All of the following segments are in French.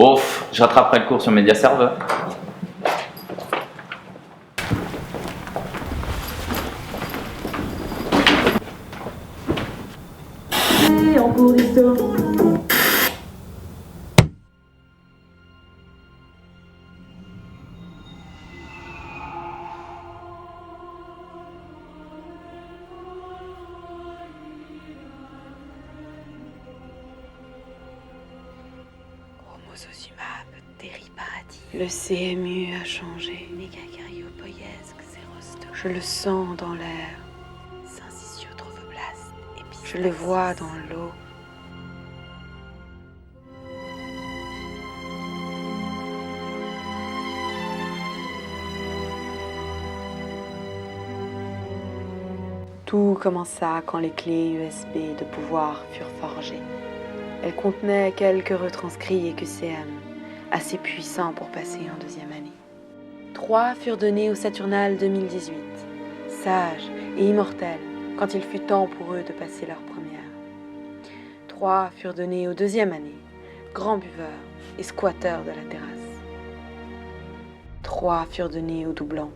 Ouf, je rattraperai le cours sur MediaServer. En cours d'histoire. Le CMU a changé. Je le sens dans l'air. Je le vois dans l'eau. Tout commença quand les clés USB de pouvoir furent forgées. Elles contenaient quelques retranscrits EQCM, assez puissants pour passer en deuxième année. 3 furent donnés au Saturnal 2018, sages et immortels, quand il fut temps pour eux de passer leur première. 3 furent donnés aux deuxième année, grands buveurs et squatteurs de la terrasse. 3 furent donnés aux doublons,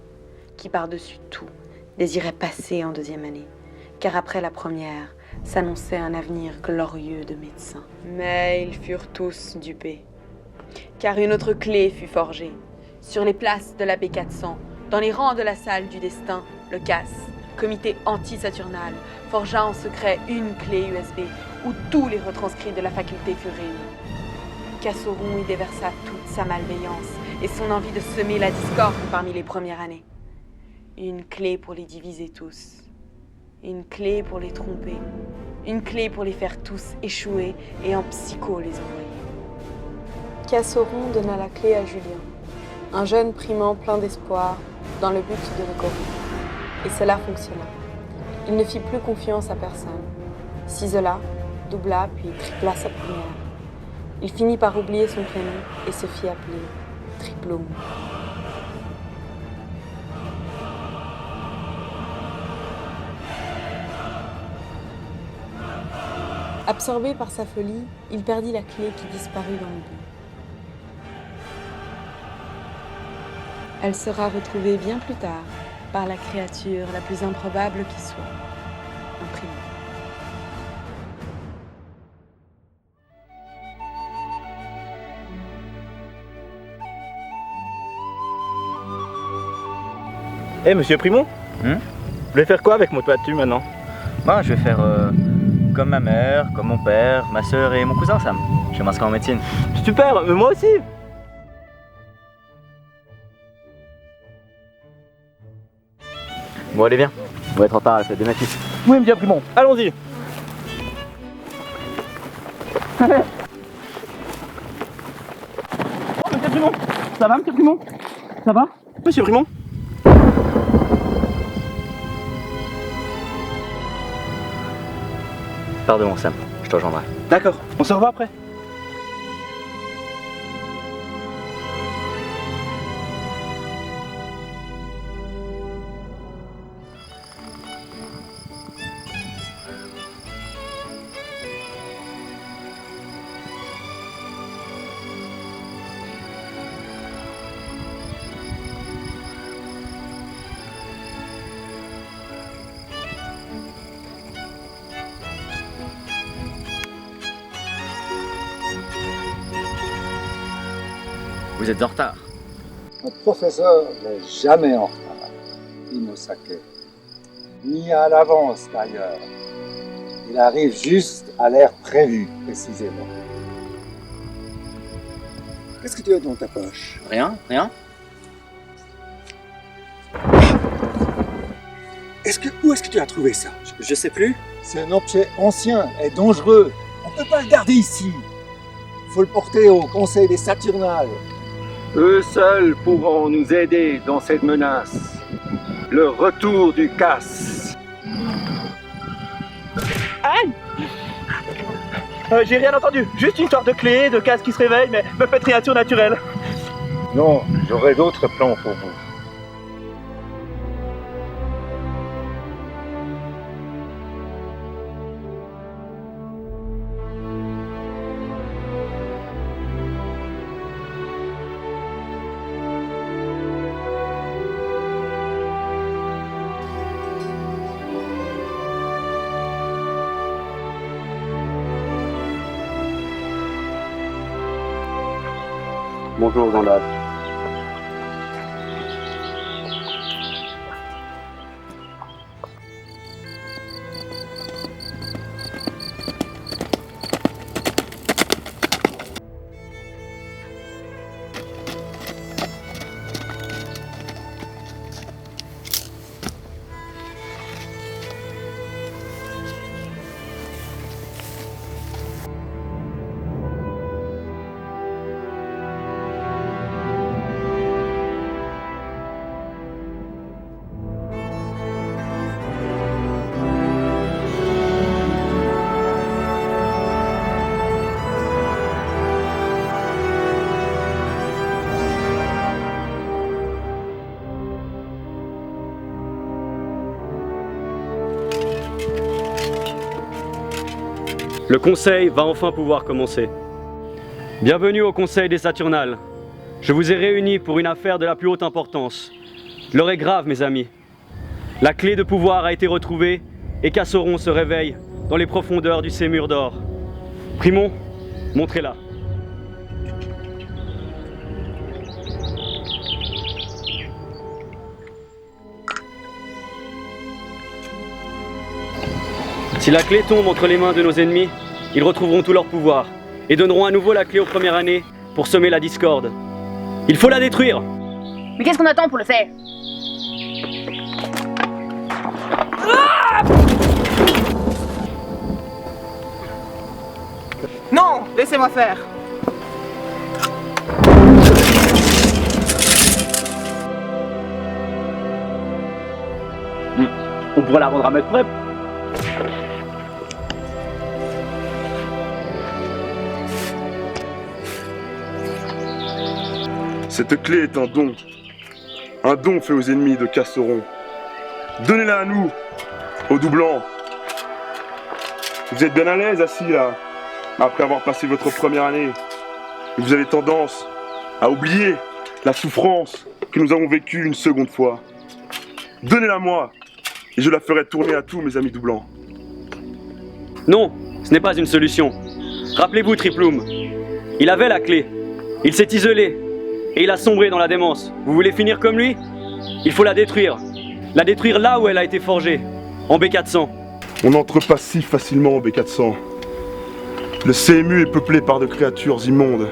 qui par-dessus tout désiraient passer en deuxième année, car après la première s'annonçait un avenir glorieux de médecin. Mais ils furent tous dupés, car une autre clé fut forgée, sur les places de la B400, dans les rangs de la salle du destin, le CAS, comité anti-saturnal, forgea en secret une clé USB où tous les retranscrits de la faculté furent réunis. Cassoron y déversa toute sa malveillance et son envie de semer la discorde parmi les premières années. Une clé pour les diviser tous. Une clé pour les tromper. Une clé pour les faire tous échouer et en psycho les envoyer. Cassoron donna la clé à Julien, un jeune primant plein d'espoir, dans le but de le corrompre. Et cela fonctionna. Il ne fit plus confiance à personne. Cisola, doubla puis tripla sa première. Il finit par oublier son prénom et se fit appeler Triplôme. Absorbé par sa folie, il perdit la clé qui disparut dans l'oubli. Elle sera retrouvée bien plus tard par la créature la plus improbable qui soit, un primant. Eh, monsieur Primon, vous voulez faire quoi avec mon toit dessus maintenant? Moi, je vais faire comme ma mère, comme mon père, ma soeur et mon cousin Sam. Je vais m'inscrire en médecine. Super, mais moi aussi. Bon, allez, viens. On va être en retard à la fête des natifs. Oui, monsieur Primon, allons-y. Oh, monsieur Primon, ça va, monsieur Primon? Ça va, monsieur Primon? Pars devant Sam, je te rejoindrai. D'accord, on se revoit après. Vous êtes en retard. Notre professeur n'est jamais en retard, Inosake. Ni à l'avance d'ailleurs. Il arrive juste à l'heure prévue, précisément. Qu'est-ce que tu as dans ta poche? Rien, rien. Où est-ce que tu as trouvé ça? Je sais plus. C'est un objet ancien et dangereux. On ne peut pas le garder ici. Il faut le porter au Conseil des Saturnales. Eux seuls pourront nous aider dans cette menace. Le retour du casse. Aïe! J'ai rien entendu, juste une histoire de clé, de casse qui se réveille, mais me faites rien surnaturel. Non, j'aurai d'autres plans pour vous. Bonjour Gandalf. Le conseil va enfin pouvoir commencer. Bienvenue au conseil des Saturnales. Je vous ai réunis pour une affaire de la plus haute importance. L'heure est grave, mes amis. La clé de pouvoir a été retrouvée et Casseron se réveille dans les profondeurs du Sémur d'or. Primon, montrez-la. Si la clé tombe entre les mains de nos ennemis, ils retrouveront tout leur pouvoir et donneront à nouveau la clé aux premières années pour semer la discorde. Il faut la détruire! Mais qu'est-ce qu'on attend pour le faire? Non, laissez-moi faire. On pourrait la rendre à mettre prêt. Cette clé est un don fait aux ennemis de Casseron. Donnez-la à nous, aux doublants. Vous êtes bien à l'aise assis là, après avoir passé votre première année. Et vous avez tendance à oublier la souffrance que nous avons vécue une seconde fois. Donnez-la moi, et je la ferai tourner à tous mes amis doublants. Non, ce n'est pas une solution. Rappelez-vous Triploum. Il avait la clé. Il s'est isolé. Et il a sombré dans la démence. Vous voulez finir comme lui? Il faut la détruire. La détruire là où elle a été forgée, en B400. On n'entre pas si facilement en B400. Le CMU est peuplé par de créatures immondes.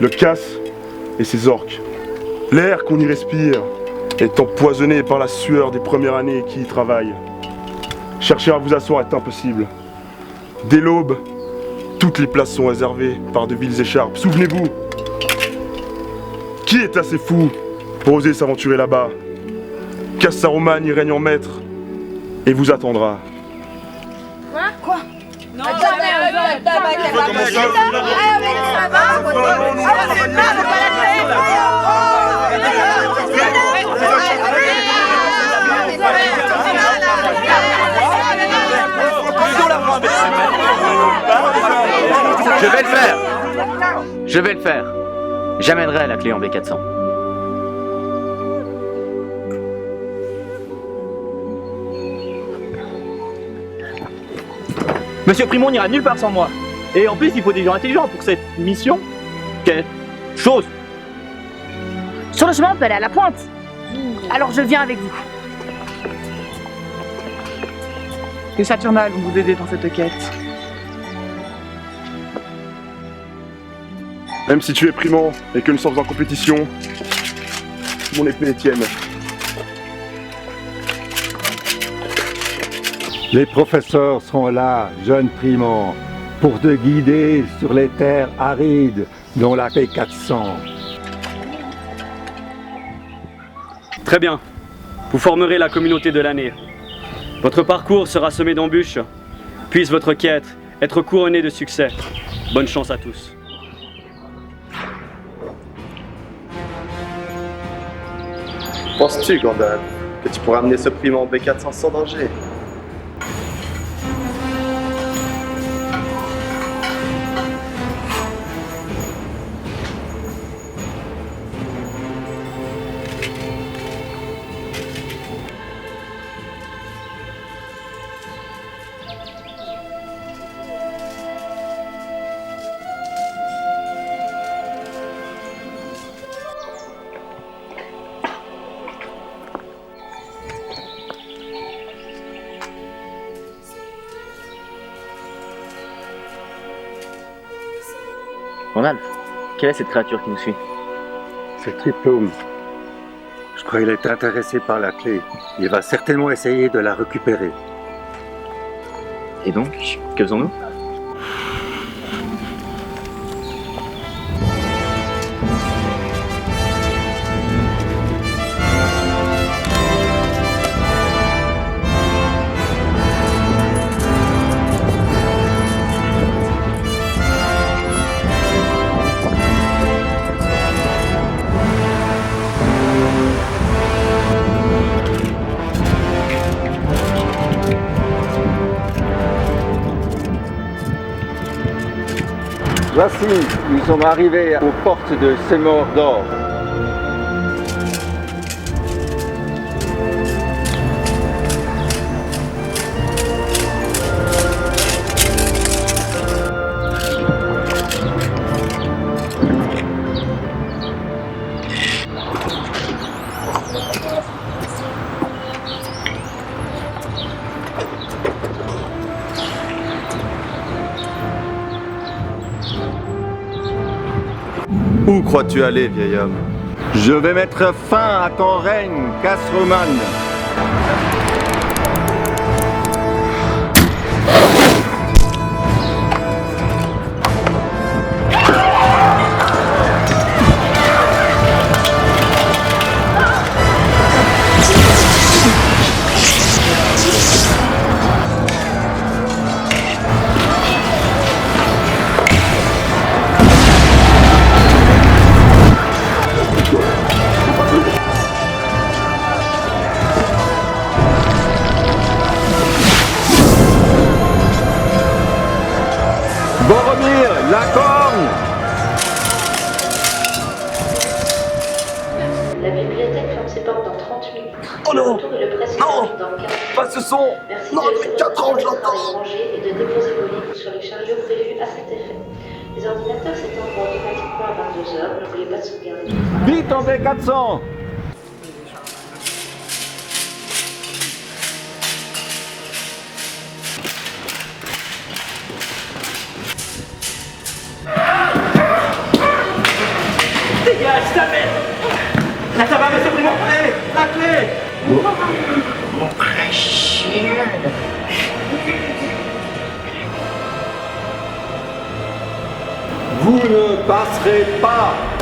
Le casse et ses orques. L'air qu'on y respire est empoisonné par la sueur des premières années qui y travaillent. Chercher à vous asseoir est impossible. Dès l'aube, toutes les places sont réservées par de viles écharpes. Souvenez-vous, qui est assez fou pour oser s'aventurer là-bas? Cassaroman y règne en maître et vous attendra. Quoi? Non, Je vais le faire. Je vais le faire. J'amènerai la clé en B400. Monsieur Primon n'ira nulle part sans moi. Et en plus, il faut des gens intelligents pour cette mission. Quelle chose! Sur le chemin, on peut aller à la pointe. Alors je viens avec vous. Les Saturnales vont vous aider dans cette quête. Même si tu es primant et que nous sommes en compétition, mon épée est tienne. Les professeurs sont là, jeune primant, pour te guider sur les terres arides dont la P400. Très bien. Vous formerez la communauté de l'année. Votre parcours sera semé d'embûches. Puisse votre quête être couronnée de succès. Bonne chance à tous. Penses-tu, Gandalf, que tu pourras amener ce primant en B400 sans danger? Ronald, quelle est cette créature qui nous suit? C'est Triptome. Je crois qu'il est intéressé par la clé. Il va certainement essayer de la récupérer. Et donc, que faisons-nous? Voici, nous sommes arrivés aux portes de Sémor d'Or. Où crois-tu aller, vieil homme? Je vais mettre fin à ton règne, Casroman. Boromir, la corne! La bibliothèque ferme ses portes dans 30 minutes. Oh non! Le retour est le presque Non! dans 15 Pas ce son! Merci Non, de depuis 4 ans, je l'entends! ranger et de déposer vos livres sur les chariots prévus à cet effet. Les ordinateurs s'étendront automatiquement à 22h. N'oubliez pas de sauvegarder tout le travail. Vite en V400! Dégage, ta mère! Là, ça va, monsieur Primo! Allez, la clé! Mon précieux. Vous ne passerez pas!